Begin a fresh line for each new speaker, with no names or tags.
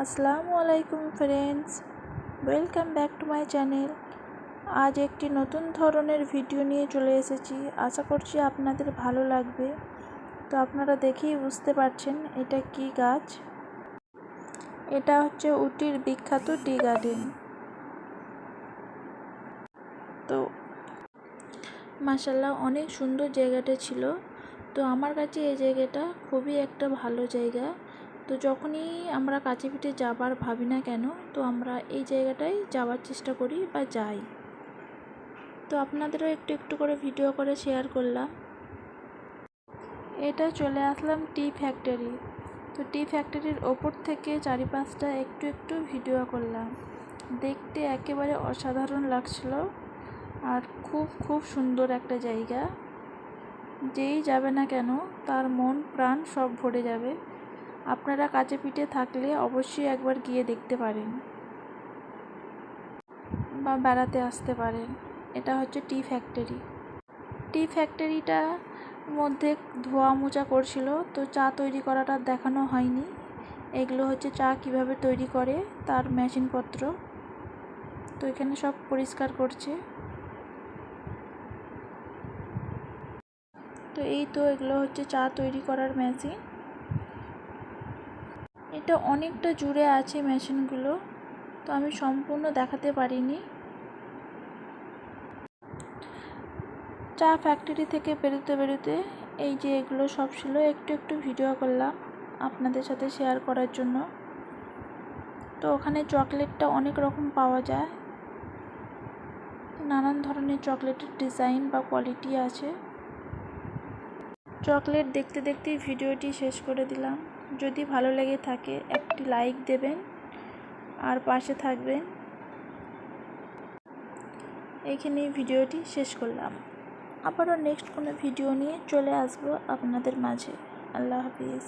আসসালামু আলাইকুম friends, welcome back to my channel. আজ একটি নতুন ধরনের ভিডিও নিয়ে চলে এসেছি। আশা করছি আপনাদের ভালো লাগবে। তো আপনারা দেখেই বুঝতে পারছেন এটা কি গাছ। এটা হচ্ছে উটির বিখ্যাত টি গার্ডেন। তো মাশাআল্লাহ অনেক সুন্দর জায়গাটা ছিল। তো আমার কাছে এই জায়গাটা খুবই একটা ভালো জায়গা। তো যখনই আমরা কাছে পিঠে যাবার ভাবি না কেন, তো আমরা এই জায়গাটায় যাওয়ার চেষ্টা করি বা যাই। তো আপনাদেরও একটু একটু করে ভিডিও করে শেয়ার করলাম। এটা চলে আসলাম টি ফ্যাক্টরি। তো টি ফ্যাক্টরির ওপর থেকে চারিপাশটা একটু একটু ভিডিও করলাম। দেখতে একেবারে অসাধারণ লাগছিল আর খুব সুন্দর একটা জায়গা। যেই যাবে না কেন তার মন প্রাণ সব ভরে যাবে। আপনারা কাছে পিঠে থাকলে অবশ্যই একবার গিয়ে দেখতে পারেন বা বেড়াতে আসতে পারেন। এটা হচ্ছে টি ফ্যাক্টরি। টি ফ্যাক্টরিটার মধ্যে ধোয়া মোজা করছিল, তো চা তৈরি করাটা দেখানো হয়নি। এগুলো হচ্ছে চা কিভাবে তৈরি করে তার মেশিনপত্র। তো এখানে সব পরিষ্কার করছে। তো এই তো এগুলো হচ্ছে চা তৈরি করার মেশিন। এটা অনেকটা জুড়ে আছে মেশিনগুলো, তো আমি সম্পূর্ণ দেখাতে পারিনি। চা ফ্যাক্টরি থেকে বেরোতে বেরোতে এই যে এগুলো সব ছিল, একটু একটু ভিডিও করলাম আপনাদের সাথে শেয়ার করার জন্য। তো ওখানে চকলেটটা অনেক রকম পাওয়া যায়, নানান ধরনের চকলেটের ডিজাইন বা কোয়ালিটি আছে। চকলেট দেখতে দেখতেই ভিডিওটি শেষ করে দিলাম। যদি ভালো লেগে থাকে একটি লাইক দেবেন আর পাশে থাকবেন। এইখানেই ভিডিওটি শেষ করলাম। আবারও নেক্সট কোনো ভিডিও নিয়ে চলে আসবো আপনাদের মাঝে। আল্লাহ হাফিজ।